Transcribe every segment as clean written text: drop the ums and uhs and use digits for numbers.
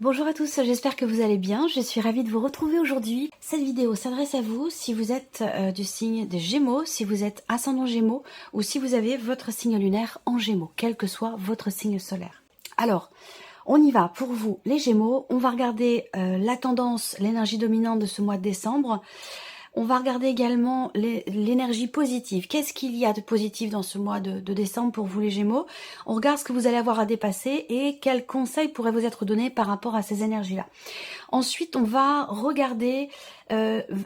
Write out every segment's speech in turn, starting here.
Bonjour à tous, j'espère que vous allez bien. Je suis ravie de vous retrouver aujourd'hui. Cette vidéo s'adresse à vous si vous êtes du signe des Gémeaux, si vous êtes ascendant Gémeaux ou si vous avez votre signe lunaire en Gémeaux, quel que soit votre signe solaire. Alors, on y va pour vous les Gémeaux. On va regarder la tendance, l'énergie dominante de ce mois de décembre. On va regarder également l'énergie positive. Qu'est-ce qu'il y a de positif dans ce mois de décembre pour vous les Gémeaux? On regarde ce que vous allez avoir à dépasser et quels conseils pourraient vous être donnés par rapport à ces énergies-là. Ensuite, on va regarder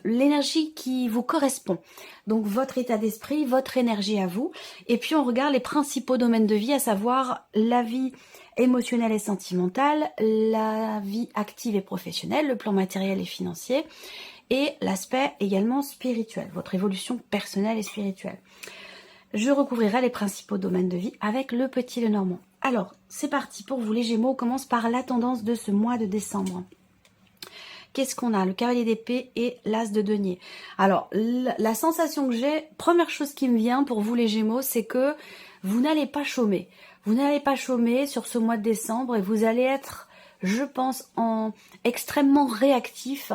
l'énergie qui vous correspond. Donc, votre état d'esprit, votre énergie à vous. Et puis, on regarde les principaux domaines de vie, à savoir la vie émotionnelle et sentimentale, la vie active et professionnelle, le plan matériel et financier, et l'aspect également spirituel, votre évolution personnelle et spirituelle. Je recouvrirai les principaux domaines de vie avec le petit Lenormand. Alors, c'est parti pour vous les Gémeaux. On commence par la tendance de ce mois de décembre. Qu'est-ce qu'on a? Le cavalier d'épée et l'as de denier. Alors, la sensation que j'ai, première chose qui me vient pour vous les Gémeaux, c'est que vous n'allez pas chômer. Vous n'allez pas chômer sur ce mois de décembre et vous allez être, je pense, extrêmement réactif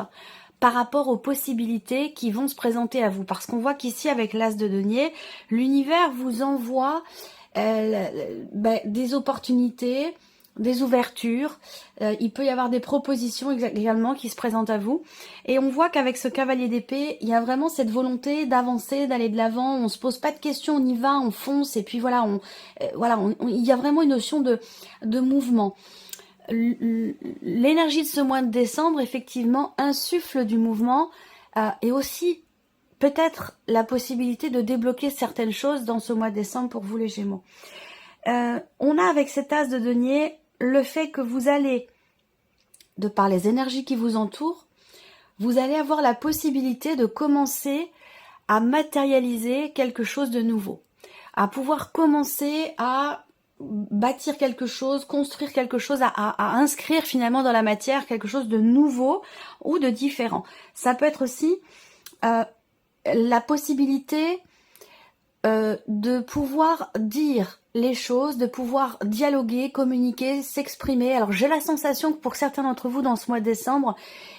par rapport aux possibilités qui vont se présenter à vous. Parce qu'on voit qu'ici, avec l'as de denier, l'univers vous envoie des opportunités, des ouvertures. Il peut y avoir des propositions également qui se présentent à vous. Et on voit qu'avec ce cavalier d'épée, il y a vraiment cette volonté d'avancer, d'aller de l'avant. On se pose pas de questions, on y va, on fonce. Et puis voilà, il y a vraiment une notion de mouvement. L'énergie de ce mois de décembre, effectivement, insuffle du mouvement et aussi peut-être la possibilité de débloquer certaines choses dans ce mois de décembre pour vous les Gémeaux. On a avec cet as de denier le fait que vous allez, de par les énergies qui vous entourent, vous allez avoir la possibilité de commencer à matérialiser quelque chose de nouveau, à pouvoir commencer à bâtir quelque chose, construire quelque chose, à inscrire finalement dans la matière quelque chose de nouveau ou de différent. Ça peut être aussi la possibilité de pouvoir dire les choses, de pouvoir dialoguer, communiquer, s'exprimer. Alors j'ai la sensation que pour certains d'entre vous dans ce mois de décembre,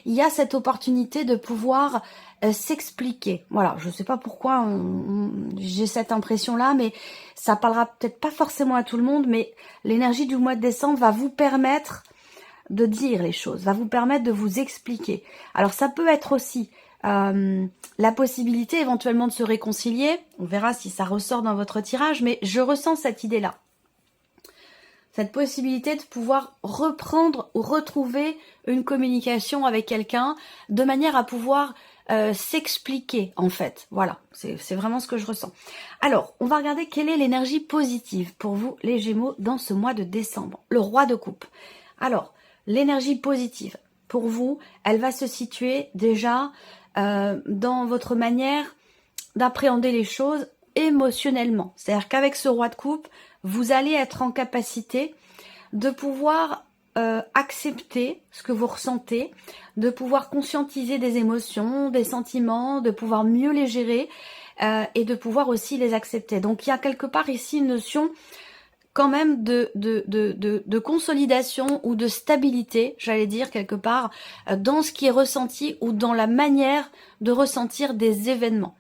il y a cette opportunité de pouvoir s'expliquer. Voilà, je ne sais pas pourquoi j'ai cette impression-là, mais ça parlera peut-être pas forcément à tout le monde, mais l'énergie du mois de décembre va vous permettre de dire les choses, va vous permettre de vous expliquer. Alors ça peut être aussi la possibilité éventuellement de se réconcilier. On verra si ça ressort dans votre tirage, mais je ressens cette idée-là. Cette possibilité de pouvoir reprendre ou retrouver une communication avec quelqu'un de manière à pouvoir s'expliquer en fait. Voilà, c'est vraiment ce que je ressens. Alors, on va regarder quelle est l'énergie positive pour vous les Gémeaux dans ce mois de décembre. Le roi de coupe. Alors, l'énergie positive pour vous, elle va se situer déjà dans votre manière d'appréhender les choses émotionnellement. C'est-à-dire qu'avec ce roi de coupe, vous allez être en capacité de pouvoir accepter ce que vous ressentez, de pouvoir conscientiser des émotions, des sentiments, de pouvoir mieux les gérer et de pouvoir aussi les accepter. Donc il y a quelque part ici une notion quand même de consolidation ou de stabilité, j'allais dire quelque part, dans ce qui est ressenti ou dans la manière de ressentir des événements.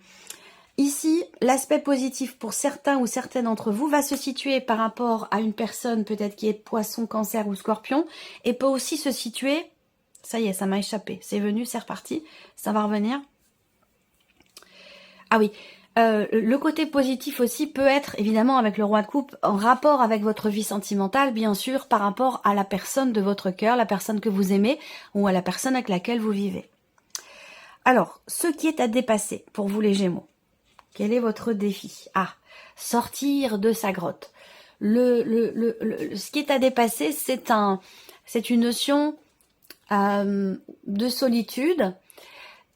Ici, l'aspect positif pour certains ou certaines d'entre vous va se situer par rapport à une personne peut-être qui est poisson, cancer ou scorpion et peut aussi se situer, ça y est, ça m'a échappé, c'est venu, c'est reparti, ça va revenir. Ah oui, le côté positif aussi peut être, évidemment, avec le roi de coupe, en rapport avec votre vie sentimentale, bien sûr, par rapport à la personne de votre cœur, la personne que vous aimez, ou à la personne avec laquelle vous vivez. Alors, ce qui est à dépasser pour vous les Gémeaux, quel est votre défi? Ah, sortir de sa grotte. Ce qui est à dépasser, c'est une notion de solitude,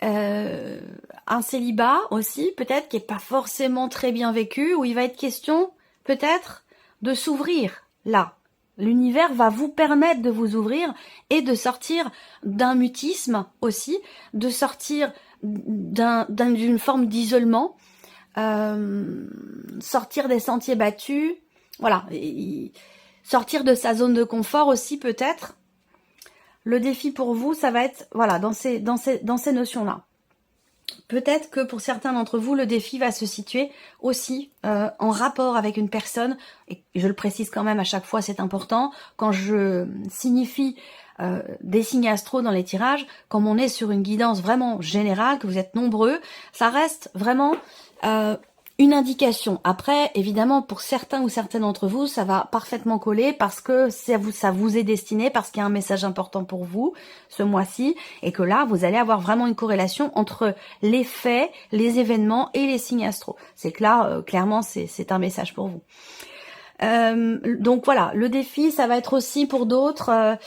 un célibat aussi, peut-être, qui n'est pas forcément très bien vécu, où il va être question, peut-être, de s'ouvrir là. L'univers va vous permettre de vous ouvrir et de sortir d'un mutisme aussi, de sortir d'une forme d'isolement, sortir des sentiers battus, voilà, sortir de sa zone de confort aussi peut-être. le défi pour vous, ça va être, voilà, dans ces notions-là. Peut-être que pour certains d'entre vous, le défi va se situer aussi en rapport avec une personne, et je le précise quand même à chaque fois, c'est important, quand je signifie des signes astro dans les tirages, comme on est sur une guidance vraiment générale, que vous êtes nombreux, ça reste vraiment une indication. Après, évidemment, pour certains ou certaines d'entre vous, ça va parfaitement coller parce que ça vous est destiné, parce qu'il y a un message important pour vous ce mois-ci, et que là, vous allez avoir vraiment une corrélation entre les faits, les événements et les signes astro. C'est que là, clairement, c'est un message pour vous. Donc voilà, le défi, ça va être aussi pour d'autres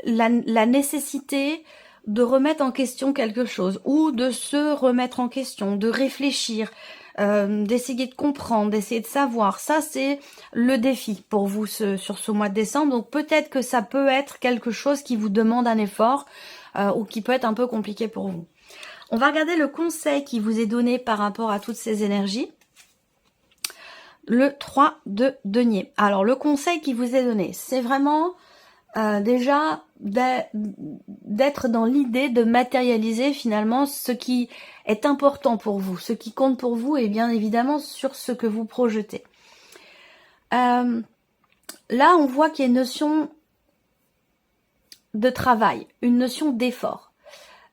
la nécessité de remettre en question quelque chose, ou de se remettre en question, de réfléchir, d'essayer de comprendre, d'essayer de savoir. Ça, c'est le défi pour vous sur ce mois de décembre. Donc peut-être que ça peut être quelque chose qui vous demande un effort ou qui peut être un peu compliqué pour vous. On va regarder le conseil qui vous est donné par rapport à toutes ces énergies. Le 3 de denier. Alors le conseil qui vous est donné, c'est vraiment déjà d'être dans l'idée de matérialiser finalement ce qui est important pour vous, ce qui compte pour vous, et bien évidemment sur ce que vous projetez. Là, on voit qu'il y a une notion de travail, une notion d'effort,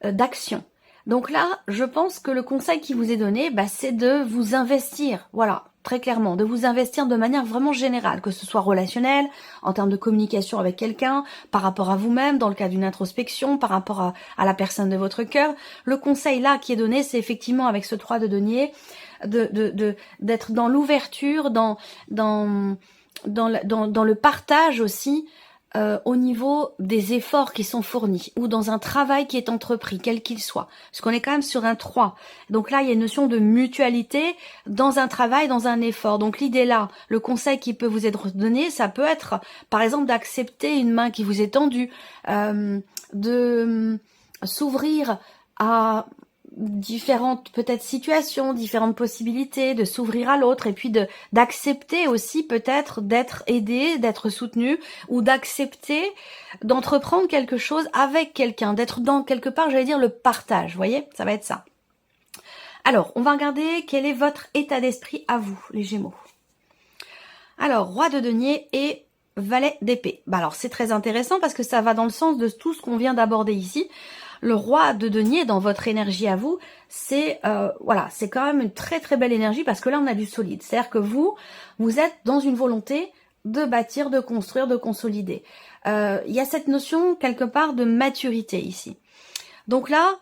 d'action. Donc là, je pense que le conseil qui vous est donné, c'est de vous investir, voilà, très clairement, de vous investir de manière vraiment générale, que ce soit relationnel, en termes de communication avec quelqu'un, par rapport à vous-même, dans le cas d'une introspection, par rapport à la personne de votre cœur. Le conseil là qui est donné, c'est effectivement avec ce 3 de denier, d'être dans l'ouverture, dans le partage aussi, au niveau des efforts qui sont fournis, ou dans un travail qui est entrepris, quel qu'il soit. Parce qu'on est quand même sur un 3. Donc là, il y a une notion de mutualité dans un travail, dans un effort. Donc l'idée là, le conseil qui peut vous être donné, ça peut être, par exemple, d'accepter une main qui vous est tendue, de s'ouvrir à différentes peut-être situations, différentes possibilités, de s'ouvrir à l'autre, et puis d'accepter aussi peut-être d'être aidé, d'être soutenu, ou d'accepter d'entreprendre quelque chose avec quelqu'un, d'être dans quelque part, j'allais dire, le partage, vous voyez, ça va être ça. Alors, on va regarder quel est votre état d'esprit à vous, les Gémeaux. Alors, roi de denier et valet d'épée. Alors, c'est très intéressant parce que ça va dans le sens de tout ce qu'on vient d'aborder ici. Le roi de denier, dans votre énergie à vous, c'est voilà, c'est quand même une très très belle énergie, parce que là on a du solide. C'est-à-dire que vous êtes dans une volonté de bâtir, de construire, de consolider. Il y a cette notion quelque part de maturité ici. Donc là,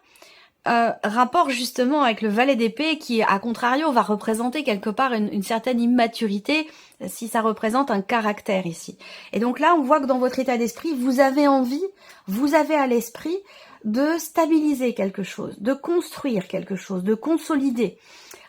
rapport justement avec le valet d'épée qui, à contrario, va représenter quelque part une certaine immaturité, si ça représente un caractère ici. Et donc là, on voit que dans votre état d'esprit, vous avez envie, vous avez à l'esprit de stabiliser quelque chose, de construire quelque chose, de consolider.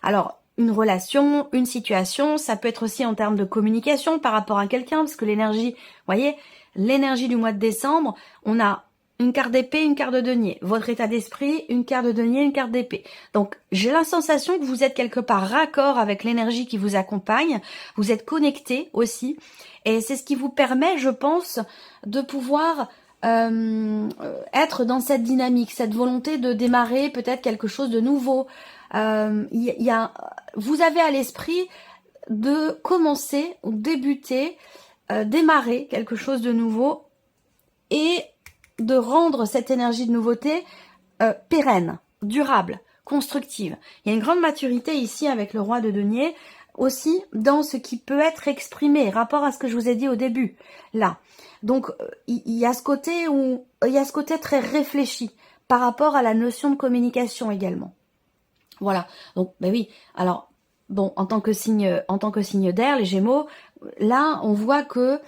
Alors, une relation, une situation, ça peut être aussi en termes de communication par rapport à quelqu'un, parce que l'énergie, vous voyez, l'énergie du mois de décembre, on a une carte d'épée, une carte de denier. Votre état d'esprit, une carte de denier, une carte d'épée. Donc, j'ai la sensation que vous êtes quelque part raccord avec l'énergie qui vous accompagne. Vous êtes connecté aussi. Et c'est ce qui vous permet, je pense, de pouvoir être dans cette dynamique, cette volonté de démarrer peut-être quelque chose de nouveau. Vous avez à l'esprit de commencer ou débuter, démarrer quelque chose de nouveau, et de rendre cette énergie de nouveauté pérenne, durable, constructive. Il y a une grande maturité ici avec le roi de denier, aussi dans ce qui peut être exprimé, rapport à ce que je vous ai dit au début, là. Donc, il y a ce côté très réfléchi, par rapport à la notion de communication également. Voilà. Donc, oui. Alors, bon, en tant que signe d'air, les Gémeaux, là, on voit que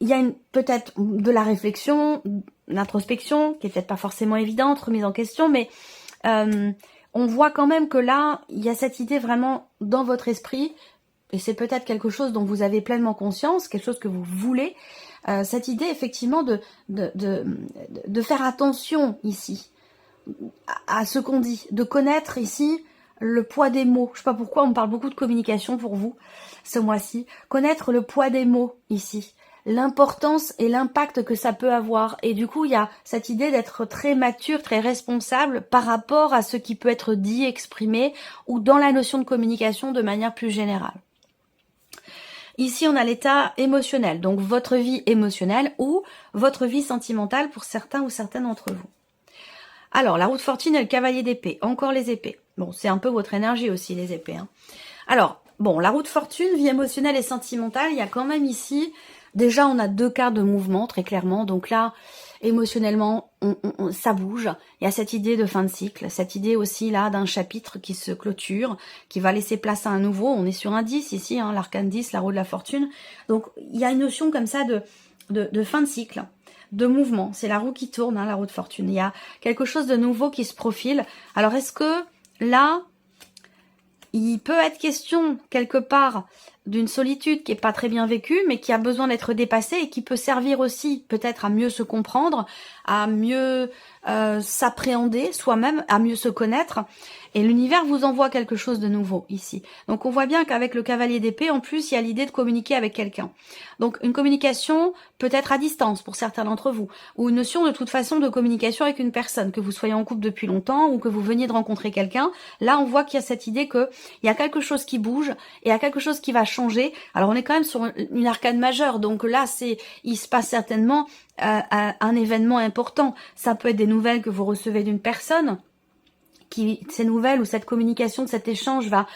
il y a peut-être de la réflexion, l'introspection, qui est peut-être pas forcément évidente, remise en question, mais on voit quand même que là, il y a cette idée vraiment dans votre esprit, et c'est peut-être quelque chose dont vous avez pleinement conscience, quelque chose que vous voulez, cette idée effectivement de faire attention ici à ce qu'on dit, de connaître ici le poids des mots. Je sais pas pourquoi on me parle beaucoup de communication pour vous ce mois-ci. Connaître le poids des mots ici. l'importance et l'impact que ça peut avoir. Et du coup, il y a cette idée d'être très mature, très responsable par rapport à ce qui peut être dit, exprimé, ou dans la notion de communication de manière plus générale. Ici, on a l'état émotionnel, donc votre vie émotionnelle ou votre vie sentimentale pour certains ou certaines d'entre vous. Alors, la roue de fortune et le cavalier d'épée, encore les épées. Bon, c'est un peu votre énergie aussi, les épées. Hein. Alors, bon, la roue de fortune, vie émotionnelle et sentimentale, il y a quand même ici, déjà on a 2 cartes de mouvement, très clairement. Donc là, émotionnellement, ça bouge. Il y a cette idée de fin de cycle, cette idée aussi là d'un chapitre qui se clôture, qui va laisser place à un nouveau. On est sur un 10 ici, hein, l'arcane 10, la roue de la fortune. Donc, il y a une notion comme ça de fin de cycle, de mouvement. C'est la roue qui tourne, hein, la roue de fortune. Il y a quelque chose de nouveau qui se profile. Alors, est-ce que là, il peut être question quelque part d'une solitude qui est pas très bien vécue, mais qui a besoin d'être dépassée et qui peut servir aussi peut-être à mieux se comprendre, à mieux s'appréhender soi-même, à mieux se connaître. Et l'univers vous envoie quelque chose de nouveau ici. Donc on voit bien qu'avec le cavalier d'épée, en plus, il y a l'idée de communiquer avec quelqu'un. Donc une communication peut-être à distance pour certains d'entre vous, ou une notion de toute façon de communication avec une personne, que vous soyez en couple depuis longtemps ou que vous veniez de rencontrer quelqu'un. Là, on voit qu'il y a cette idée qu'il y a quelque chose qui bouge et il y a quelque chose qui va changer. Alors on est quand même sur une arcane majeure, donc là, il se passe certainement un événement important. Ça peut être des nouvelles que vous recevez d'une personne, ces nouvelles ou cette communication, cet échange va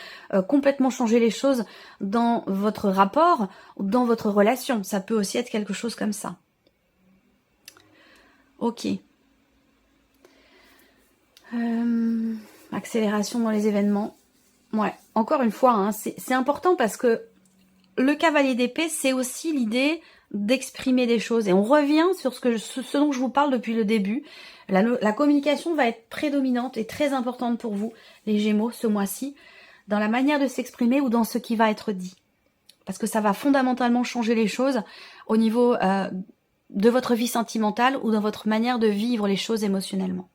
complètement changer les choses dans votre rapport ou dans votre relation. Ça peut aussi être quelque chose comme ça. Ok. Accélération dans les événements. Ouais, encore une fois, hein, c'est important parce que le cavalier d'épée, c'est aussi l'idée d'exprimer des choses. Et on revient sur ce dont je vous parle depuis le début. La communication va être prédominante et très importante pour vous, les Gémeaux, ce mois-ci, dans la manière de s'exprimer ou dans ce qui va être dit. Parce que ça va fondamentalement changer les choses au niveau de votre vie sentimentale ou dans votre manière de vivre les choses émotionnellement.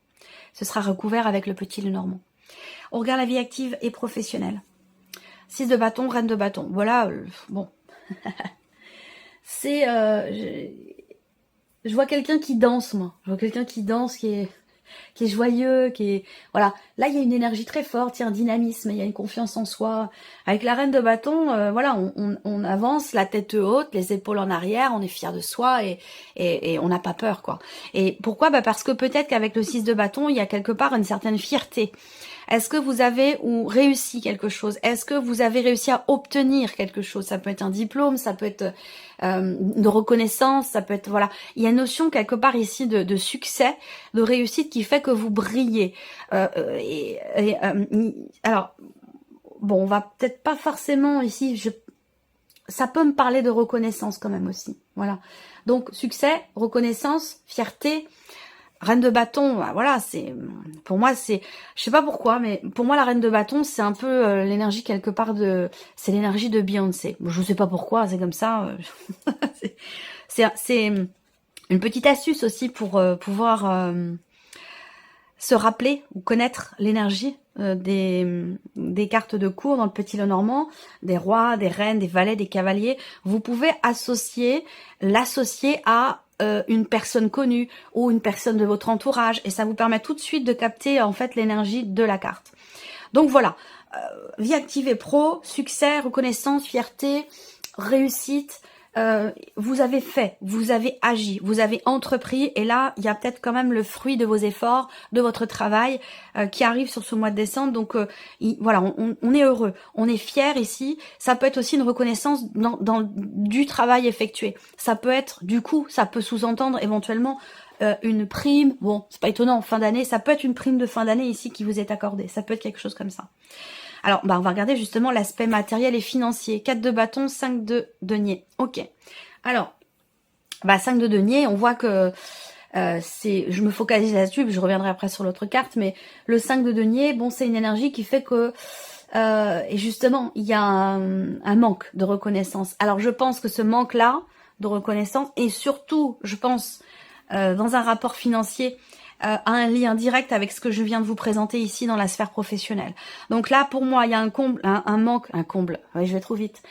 Ce sera recouvert avec le petit Lenormand. On regarde la vie active et professionnelle. 6 de bâton, reine de bâton. Voilà, bon. C'est... je vois quelqu'un qui danse, moi. Je vois quelqu'un qui danse, qui est joyeux, qui est... Voilà. Là, il y a une énergie très forte, il y a un dynamisme, il y a une confiance en soi. Avec la reine de bâton, voilà, on avance, la tête haute, les épaules en arrière, on est fier de soi et on n'a pas peur, quoi. Et pourquoi ? Parce que peut-être qu'avec le 6 de bâton, il y a quelque part une certaine fierté. Est-ce que vous avez réussi quelque chose? Est-ce que vous avez réussi à obtenir quelque chose? Ça peut être un diplôme, ça peut être de reconnaissance, ça peut être... Voilà. Il y a une notion quelque part ici de succès, de réussite qui fait que vous brillez. Alors, bon, on va peut-être pas forcément ici... Ça peut me parler de reconnaissance quand même aussi. Voilà. Donc, succès, reconnaissance, fierté... Reine de bâton, voilà, pour moi je sais pas pourquoi, mais pour moi la reine de bâton c'est un peu l'énergie quelque part c'est l'énergie de Beyoncé. Je sais pas pourquoi, c'est comme ça. C'est une petite astuce aussi pour pouvoir se rappeler ou connaître l'énergie des cartes de cour dans le petit Lenormand, des rois, des reines, des valets, des cavaliers. Vous pouvez l'associer à une personne connue ou une personne de votre entourage et ça vous permet tout de suite de capter en fait l'énergie de la carte. Donc voilà, vie active et pro, succès, reconnaissance, fierté, réussite, vous avez fait, vous avez agi, vous avez entrepris et là il y a peut-être quand même le fruit de vos efforts, de votre travail qui arrive sur ce mois de décembre. Donc voilà, on est heureux, on est fier ici. Ça peut être aussi une reconnaissance du travail effectué. Ça peut être, du coup, ça peut sous-entendre éventuellement une prime. Bon, c'est pas étonnant, en fin d'année, ça peut être une prime de fin d'année ici qui vous est accordée. Ça peut être quelque chose comme ça. Alors, on va regarder justement l'aspect matériel et financier. 4 de bâton, 5 de denier. Ok. Alors, 5 de denier, on voit que je me focalise là-dessus, puis je reviendrai après sur l'autre carte, mais le 5 de denier, bon, c'est une énergie qui fait que, et justement, il y a un manque de reconnaissance. Alors, je pense que ce manque-là de reconnaissance, et surtout, je pense, dans un rapport financier, a un lien direct avec ce que je viens de vous présenter ici dans la sphère professionnelle. Donc là, pour moi, il y a un comble, oui, je vais trop vite.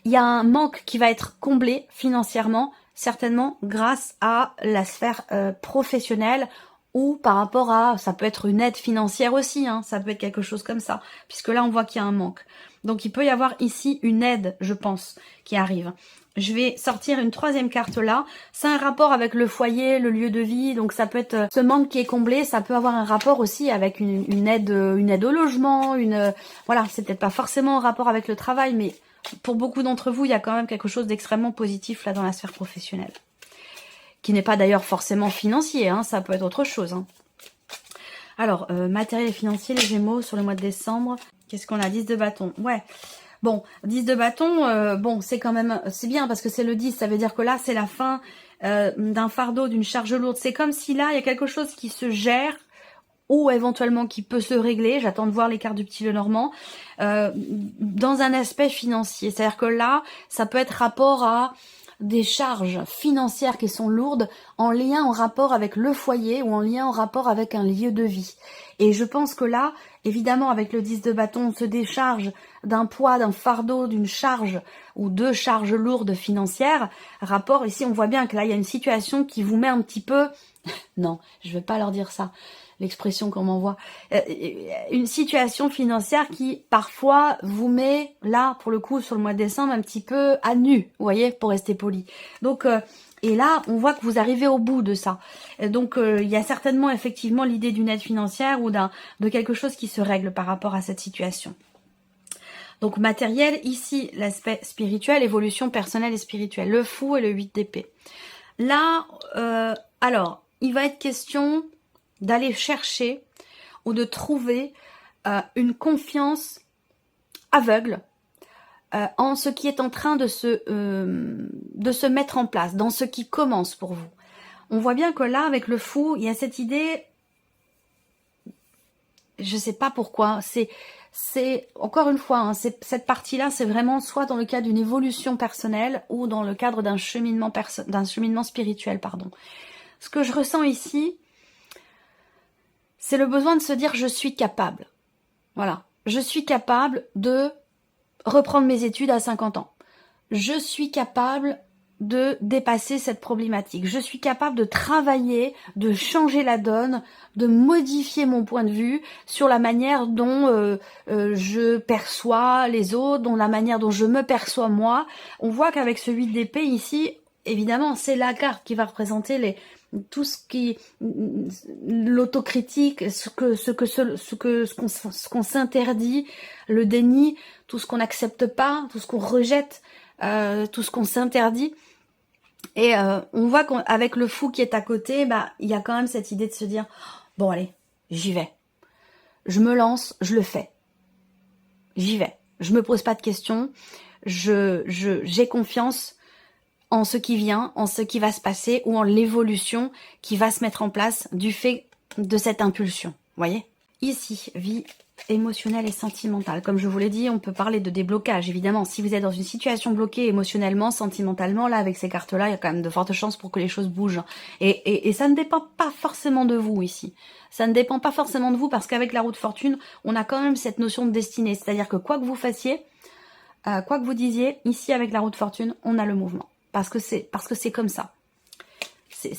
Il y a un manque qui va être comblé financièrement certainement grâce à la sphère professionnelle, ou par rapport à, ça peut être une aide financière aussi, hein, ça peut être quelque chose comme ça, puisque là on voit qu'il y a un manque. Donc il peut y avoir ici une aide, je pense, qui arrive. Je vais sortir une troisième carte là. C'est un rapport avec le foyer, le lieu de vie. Donc ça peut être ce manque qui est comblé. Ça peut avoir un rapport aussi avec une aide au logement. Voilà, c'est peut-être pas forcément en rapport avec le travail, mais pour beaucoup d'entre vous, il y a quand même quelque chose d'extrêmement positif là dans la sphère professionnelle, qui n'est pas d'ailleurs forcément financier. Hein, ça peut être autre chose. Hein. Alors, matériel et financier, les Gémeaux sur le mois de décembre. Qu'est-ce qu'on a? 10 de bâton. Ouais. Bon, 10 de bâton, bon, c'est quand même, c'est bien parce que c'est le 10, ça veut dire que là, c'est la fin d'un fardeau, d'une charge lourde. C'est comme si là, il y a quelque chose qui se gère ou éventuellement qui peut se régler, j'attends de voir les cartes du petit Lenormand, dans un aspect financier. C'est-à-dire que là, ça peut être rapport à des charges financières qui sont lourdes en lien, en rapport avec le foyer ou en lien, en rapport avec un lieu de vie. Et je pense que là, évidemment, avec le 10 de bâton, on se décharge d'un poids, d'un fardeau, d'une charge ou deux charges lourdes financières. Rapport, ici, on voit bien que là, il y a une situation qui vous met un petit peu... Non, je ne vais pas leur dire ça. L'expression qu'on m'envoie, une situation financière qui parfois vous met là pour le coup sur le mois de décembre un petit peu à nu, vous voyez, pour rester poli. Donc et là on voit que vous arrivez au bout de ça. Donc il y a certainement effectivement l'idée d'une aide financière ou de quelque chose qui se règle par rapport à cette situation. Donc matériel, ici l'aspect spirituel, évolution personnelle et spirituelle, le fou et le 8 d'épée. Là, alors il va être question d'aller chercher ou de trouver une confiance aveugle en ce qui est en train de se mettre en place, dans ce qui commence pour vous. On voit bien que là, avec le fou, il y a cette idée, je ne sais pas pourquoi, c'est encore une fois, hein, cette partie-là, c'est vraiment soit dans le cadre d'une évolution personnelle ou dans le cadre d'un cheminement spirituel, pardon. Ce que je ressens ici, c'est le besoin de se dire je suis capable. Voilà. Je suis capable de reprendre mes études à 50 ans. Je suis capable de dépasser cette problématique. Je suis capable de travailler, de changer la donne, de modifier mon point de vue sur la manière dont je perçois les autres, dont la manière dont je me perçois moi. On voit qu'avec ce 8 d'épée ici, évidemment, c'est la carte qui va représenter tout ce qui, l'autocritique, ce qu'on s'interdit, le déni, tout ce qu'on n'accepte pas, tout ce qu'on rejette, tout ce qu'on s'interdit. Et on voit qu'avec le fou qui est à côté, bah il y a quand même cette idée de se dire bon allez, j'y vais, je me lance, je le fais, j'y vais, je me pose pas de questions, j'ai confiance en ce qui vient, en ce qui va se passer ou en l'évolution qui va se mettre en place du fait de cette impulsion. Voyez ? Ici, vie émotionnelle et sentimentale. Comme je vous l'ai dit, on peut parler de déblocage. Évidemment, si vous êtes dans une situation bloquée émotionnellement, sentimentalement, là, avec ces cartes-là, il y a quand même de fortes chances pour que les choses bougent. Et ça ne dépend pas forcément de vous ici. Ça ne dépend pas forcément de vous parce qu'avec la roue de fortune, on a quand même cette notion de destinée. C'est-à-dire que quoi que vous fassiez, quoi que vous disiez, ici avec la roue de fortune, on a le mouvement. Parce que c'est comme ça.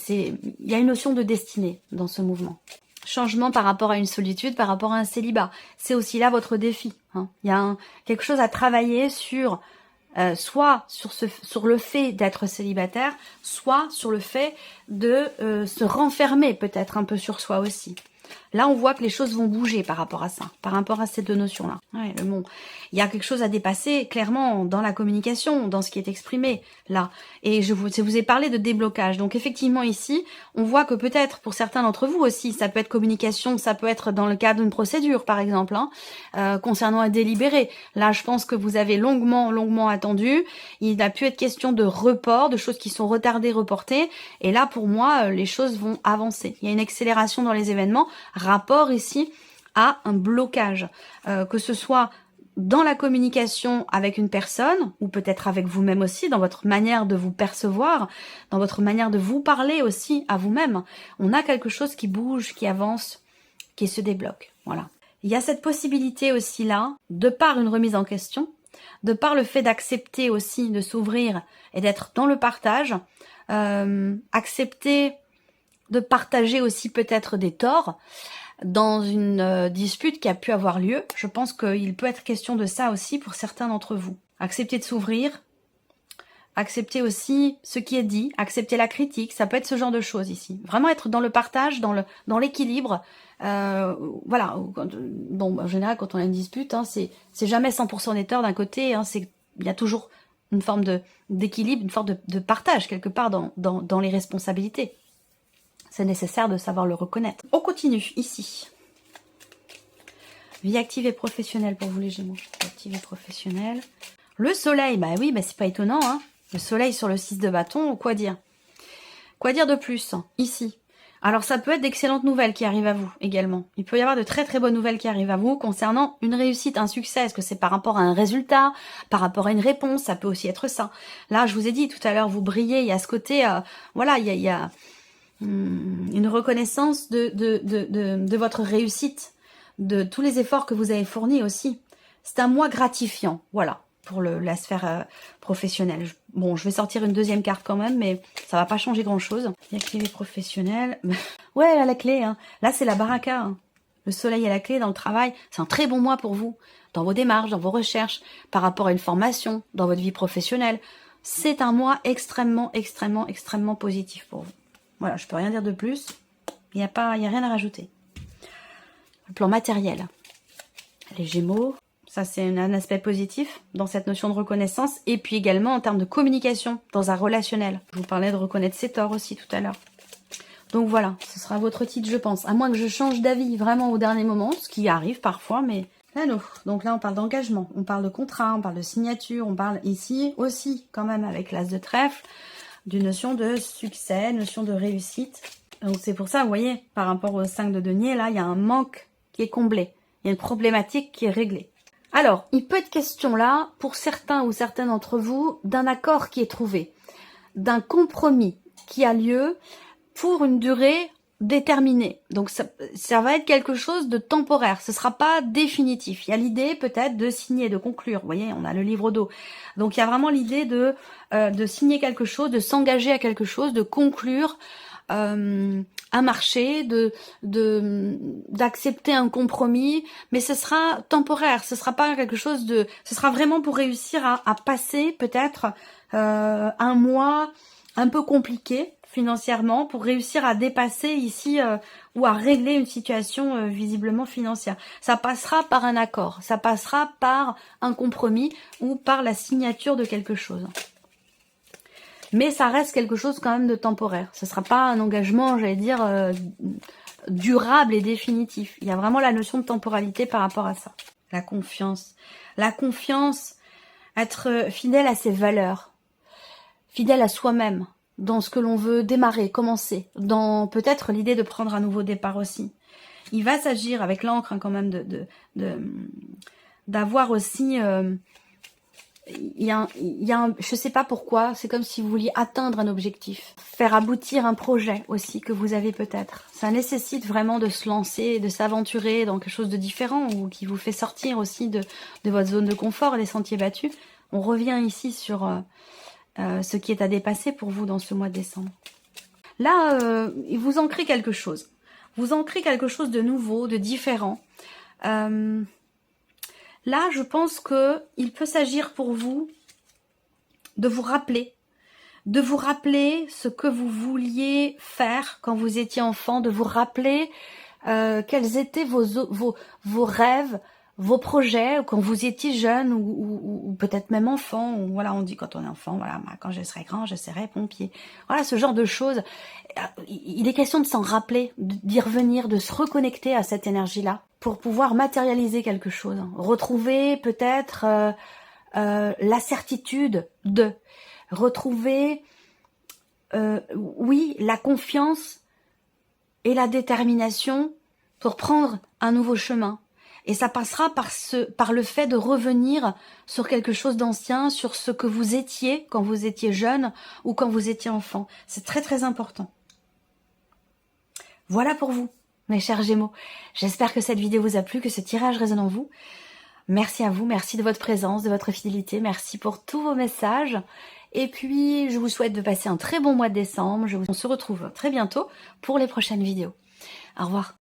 Il y a une notion de destinée dans ce mouvement. Changement par rapport à une solitude, par rapport à un célibat. C'est aussi là votre défi. Hein. Il y a quelque chose à travailler sur, soit sur le fait d'être célibataire, soit sur le fait de se renfermer peut-être un peu sur soi aussi. Là, on voit que les choses vont bouger par rapport à ça, par rapport à ces deux notions-là. Ouais, bon, il y a quelque chose à dépasser, clairement, dans la communication, dans ce qui est exprimé, là. Et je vous ai parlé de déblocage. Donc, effectivement, ici, on voit que peut-être, pour certains d'entre vous aussi, ça peut être communication, ça peut être dans le cadre d'une procédure, par exemple, hein, concernant un délibéré. Là, je pense que vous avez longuement attendu. Il a pu être question de report, de choses qui sont retardées, reportées. Et là, pour moi, les choses vont avancer. Il y a une accélération dans les événements, rapport ici à un blocage, que ce soit dans la communication avec une personne, ou peut-être avec vous-même aussi, dans votre manière de vous percevoir, dans votre manière de vous parler aussi à vous-même. On a quelque chose qui bouge, qui avance, qui se débloque. Voilà. Il y a cette possibilité aussi là, de par une remise en question, de par le fait d'accepter aussi de s'ouvrir et d'être dans le partage, accepter de partager aussi peut-être des torts dans une dispute qui a pu avoir lieu. Je pense qu'il peut être question de ça aussi pour certains d'entre vous. Accepter de s'ouvrir, accepter aussi ce qui est dit, accepter la critique, ça peut être ce genre de choses ici. Vraiment être dans le partage, dans l'équilibre. Voilà. Bon, en général, quand on a une dispute, hein, c'est jamais 100% des torts d'un côté. Hein, il y a toujours une forme d'équilibre, une forme de partage quelque part dans les responsabilités. C'est nécessaire de savoir le reconnaître. On continue ici. Vie active et professionnelle pour vous les Gémeaux. Vie active et professionnelle. Le soleil, bah oui, bah c'est pas étonnant, hein. Le soleil sur le 6 de bâton, quoi dire? Quoi dire de plus, ici? Alors ça peut être d'excellentes nouvelles qui arrivent à vous également. Il peut y avoir de très très bonnes nouvelles qui arrivent à vous concernant une réussite, un succès. Est-ce que c'est par rapport à un résultat, par rapport à une réponse? Ça peut aussi être ça. Là, je vous ai dit tout à l'heure, vous brillez, il y a ce côté, voilà, il y a une reconnaissance de votre réussite, de tous les efforts que vous avez fournis aussi. C'est un mois gratifiant, voilà, pour la sphère professionnelle. Bon, je vais sortir une deuxième carte quand même, mais ça va pas changer grand-chose. Activé professionnel. Ouais, elle a la clé. Hein. Là, c'est la baraka. Hein. Le soleil à la clé dans le travail. C'est un très bon mois pour vous, dans vos démarches, dans vos recherches, par rapport à une formation, dans votre vie professionnelle. C'est un mois extrêmement, extrêmement, extrêmement positif pour vous. Voilà, je peux rien dire de plus. Il n'y a rien à rajouter. Le plan matériel. Les Gémeaux, ça c'est un aspect positif dans cette notion de reconnaissance. Et puis également en termes de communication dans un relationnel. Je vous parlais de reconnaître ses torts aussi tout à l'heure. Donc voilà, ce sera votre titre je pense. À moins que je change d'avis vraiment au dernier moment, ce qui arrive parfois, mais là non. Donc là on parle d'engagement, on parle de contrat, on parle de signature, on parle ici aussi quand même avec l'as de trèfle, d'une notion de succès, notion de réussite. Donc c'est pour ça, vous voyez, par rapport au 5 de denier, là, il y a un manque qui est comblé. Il y a une problématique qui est réglée. Alors, il peut être question là, pour certains ou certaines d'entre vous, d'un accord qui est trouvé, d'un compromis qui a lieu pour une durée déterminée. Donc ça va être quelque chose de temporaire, ce ne sera pas définitif. Il y a l'idée peut-être de signer, de conclure. Vous voyez, on a le livre d'eau. Donc il y a vraiment l'idée de signer quelque chose, de s'engager à quelque chose, de conclure un marché, d'accepter un compromis, mais ce sera temporaire, ce sera pas quelque chose de, ce sera vraiment pour réussir à passer peut-être un mois un peu compliqué financièrement, pour réussir à dépasser ici ou à régler une situation visiblement financière. Ça passera par un accord, ça passera par un compromis ou par la signature de quelque chose. Mais ça reste quelque chose quand même de temporaire. Ce ne sera pas un engagement, j'allais dire, durable et définitif. Il y a vraiment la notion de temporalité par rapport à ça. La confiance. La confiance, être fidèle à ses valeurs, fidèle à soi-même, dans ce que l'on veut démarrer, commencer, dans peut-être l'idée de prendre un nouveau départ aussi. Il va s'agir, avec l'encre hein, quand même, d'avoir aussi... je sais pas pourquoi, c'est comme si vous vouliez atteindre un objectif, faire aboutir un projet aussi que vous avez peut-être. Ça nécessite vraiment de se lancer, de s'aventurer dans quelque chose de différent ou qui vous fait sortir aussi de votre zone de confort, des sentiers battus. On revient ici sur ce qui est à dépasser pour vous dans ce mois de décembre. Là, vous ancrez quelque chose. Vous ancrez quelque chose de nouveau, de différent. Là, je pense qu'il peut s'agir pour vous de vous rappeler ce que vous vouliez faire quand vous étiez enfant, de vous rappeler quels étaient vos rêves, vos projets quand vous étiez jeune ou peut-être même enfant. Ou voilà, on dit quand on est enfant, voilà, quand je serai grand, je serai pompier. Voilà, ce genre de choses. Il est question de s'en rappeler, d'y revenir, de se reconnecter à cette énergie-là pour pouvoir matérialiser quelque chose. Retrouver peut-être la certitude de... Retrouver, oui, la confiance et la détermination pour prendre un nouveau chemin. Et ça passera par le fait de revenir sur quelque chose d'ancien, sur ce que vous étiez quand vous étiez jeune ou quand vous étiez enfant. C'est très très important. Voilà pour vous, mes chers Gémeaux. J'espère que cette vidéo vous a plu, que ce tirage résonne en vous. Merci à vous, merci de votre présence, de votre fidélité, merci pour tous vos messages. Et puis, je vous souhaite de passer un très bon mois de décembre. On se retrouve très bientôt pour les prochaines vidéos. Au revoir.